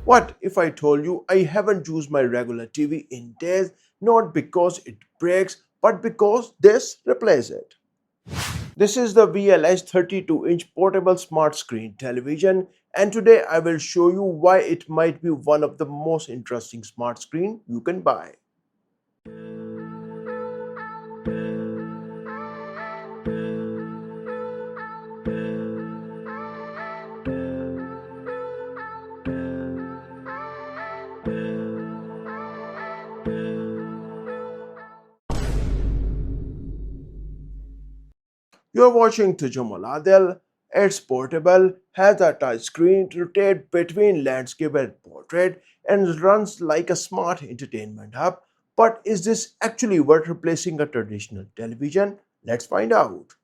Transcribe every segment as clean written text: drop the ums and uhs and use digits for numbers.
What if I told you I haven't used my regular TV in days, not because it breaks, but because this replaces it? This is the VLH 32-inch portable smart screen television, and today I will show you why it might be one of the most interesting smart screen you can buy. You're watching Tajamul Adil. It's portable, has a touch screen, rotates between landscape and portrait, and runs like a smart entertainment hub. But is this actually worth replacing a traditional television? Let's find out.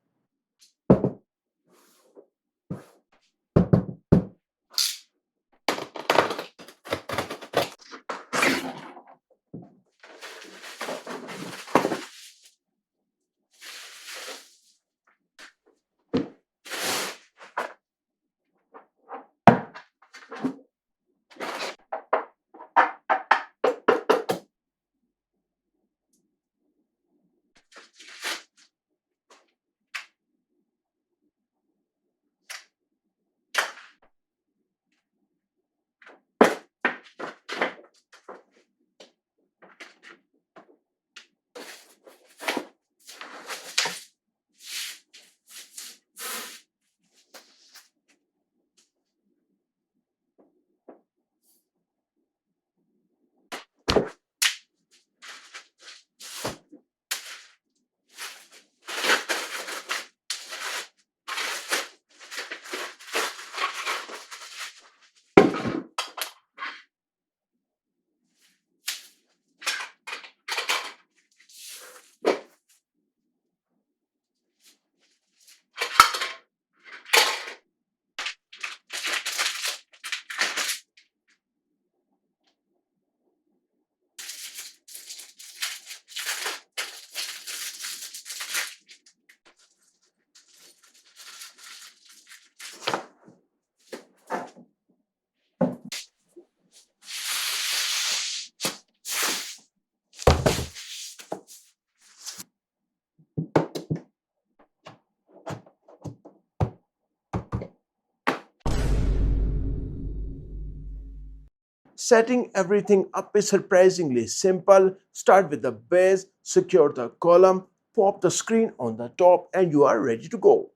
Setting everything up is surprisingly simple. Start with the base, secure the column, pop the screen on the top, and you are ready to go.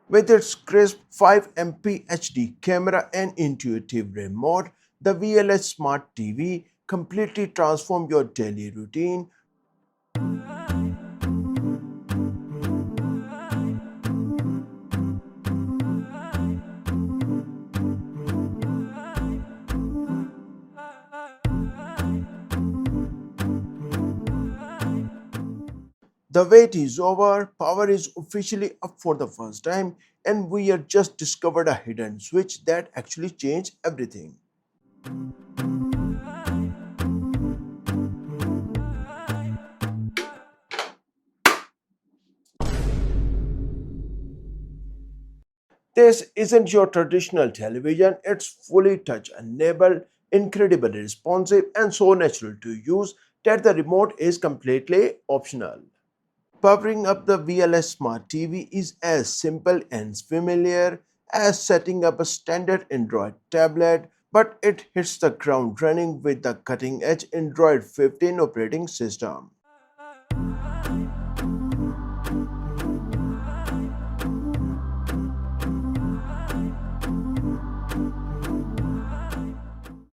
With its crisp 5MP HD camera and intuitive remote, the VLH Smart TV completely transforms your daily routine. The wait is over, power is officially up for the first time, and we have just discovered a hidden switch that actually changed everything. This isn't your traditional television, it's fully touch enabled, incredibly responsive, and so natural to use that the remote is completely optional. Powering up the VLS Smart TV is as simple and familiar as setting up a standard Android tablet, but it hits the ground running with the cutting edge Android 15 operating system.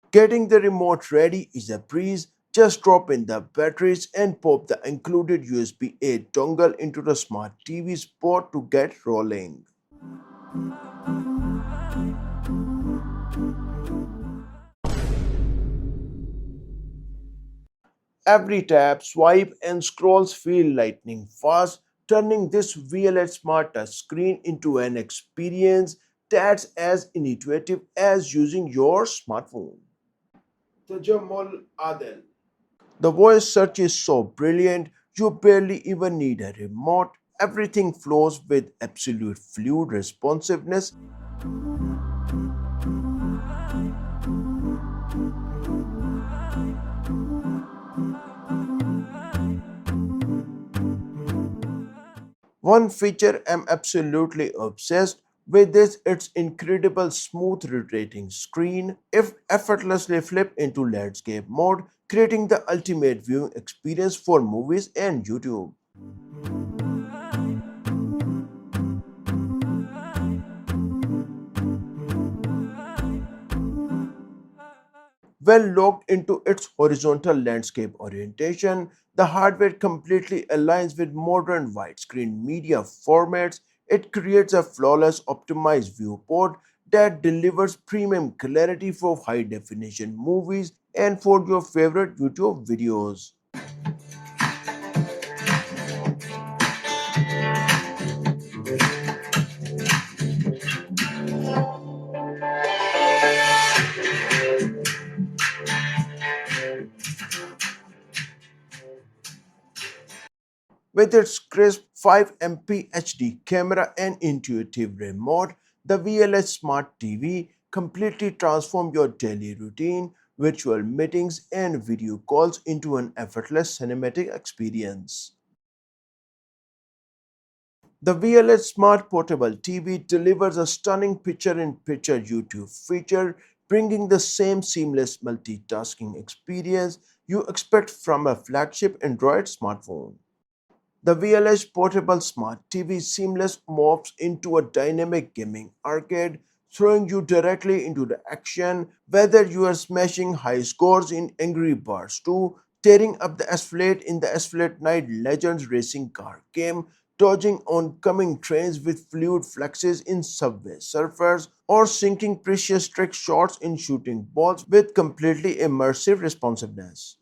Getting the remote ready is a breeze. Just drop in the batteries and pop the included USB-A dongle into the smart TV's port to get rolling. Every tap, swipe, and scrolls feel lightning fast, turning this VLH Smart Touch screen into an experience that's as intuitive as using your smartphone. Tajamul Adil. The voice search is so brilliant, you barely even need a remote. Everything flows with absolute fluid responsiveness. One feature I'm absolutely obsessed with is its incredible smooth rotating screen. If effortlessly flip into landscape mode, creating the ultimate viewing experience for movies and YouTube. Well locked into its horizontal landscape orientation, the hardware completely aligns with modern widescreen media formats. It creates a flawless optimized viewport that delivers premium clarity for high definition movies and for your favorite YouTube videos. With its crisp 5MP HD camera and intuitive remote, the VLH Smart TV completely transforms your daily routine, virtual meetings, and video calls into an effortless cinematic experience. The VLH Smart Portable TV delivers a stunning picture in picture YouTube feature, bringing the same seamless multitasking experience you expect from a flagship Android smartphone. The VLH Portable Smart TV seamless morphs into a dynamic gaming arcade, throwing you directly into the action, whether you are smashing high scores in Angry Birds 2, tearing up the asphalt in the Asphalt Night Legends racing car game, dodging oncoming trains with fluid flexes in Subway Surfers, or sinking precious trick shots in shooting balls with completely immersive responsiveness.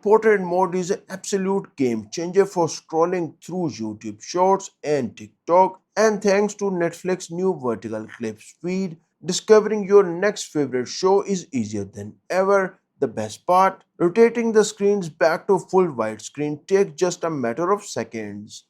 Portrait mode is an absolute game changer for scrolling through YouTube Shorts and TikTok. And thanks to Netflix new vertical clips feed, discovering your next favorite show is easier than ever. The best part, rotating the screens back to full widescreen takes just a matter of seconds.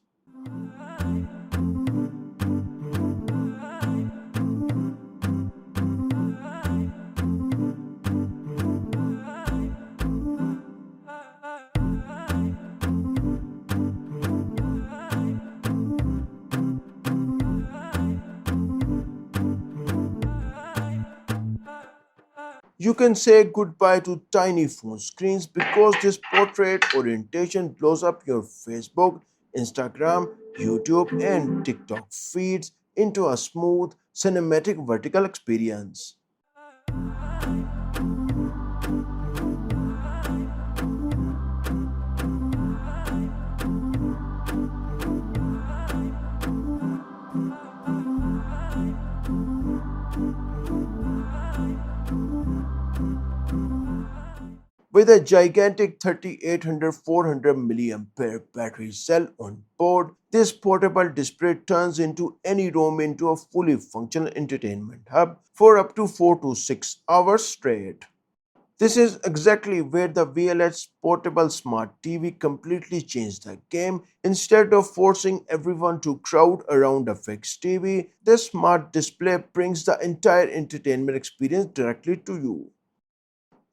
You can say goodbye to tiny phone screens because this portrait orientation blows up your Facebook, Instagram, YouTube, and TikTok feeds into a smooth, cinematic vertical experience. With a gigantic 3800-400 mAh battery cell on board, this portable display turns into any room into a fully functional entertainment hub for up to 4 to 6 hours straight. This is exactly where the VLH portable smart TV completely changed the game. Instead of forcing everyone to crowd around a fixed TV, this smart display brings the entire entertainment experience directly to you.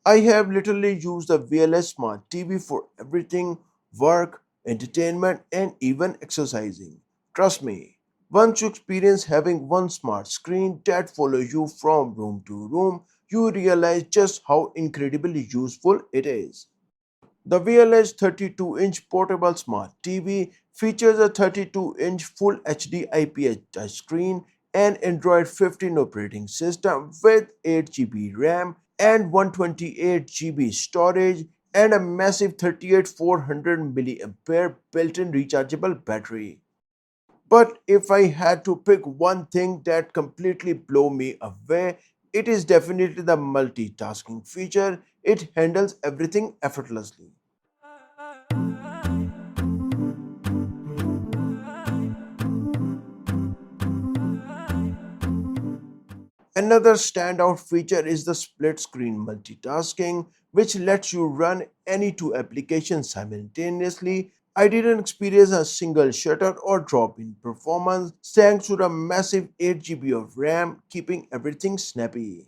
I have literally used the VLS Smart TV for everything: work, entertainment, and even exercising. Trust me, once you experience having one smart screen that follows you from room to room, you realize just how incredibly useful it is. The VLH 32-inch portable smart TV features a 32-inch Full HD IPS touchscreen and Android 15 operating system with 8 GB RAM and 128 GB storage and a massive 38,400 mAh built-in rechargeable battery. But if I had to pick one thing that completely blew me away, it is definitely the multitasking feature. It handles everything effortlessly. Another standout feature is the split screen multitasking, which lets you run any two applications simultaneously. I didn't experience a single shutter or drop in performance thanks to the massive 8 GB of RAM, keeping everything snappy.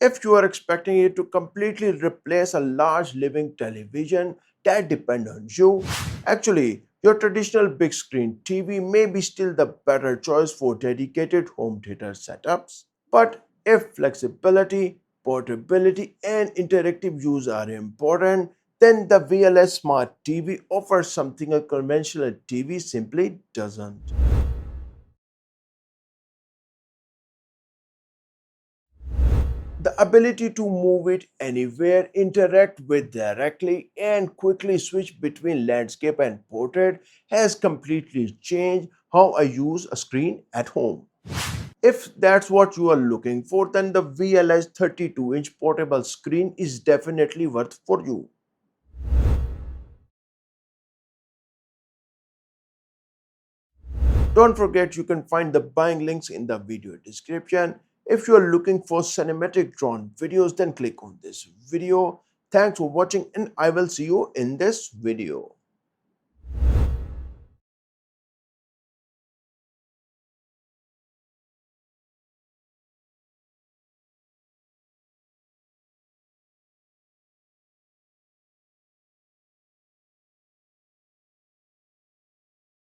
If you are expecting it to completely replace a large living television that depend on you, actually your traditional big screen TV may be still the better choice for dedicated home theater setups. But if flexibility, portability, and interactive use are important, then the VLS Smart TV offers something a conventional TV simply doesn't. The ability to move it anywhere, interact with directly, and quickly switch between landscape and portrait has completely changed how I use a screen at home. If that's what you are looking for, then the VLS 32-inch portable screen is definitely worth for you. Don't forget you can find the buying links in the video description. If you are looking for cinematic drone videos, then click on this video. Thanks for watching and I will see you in this video.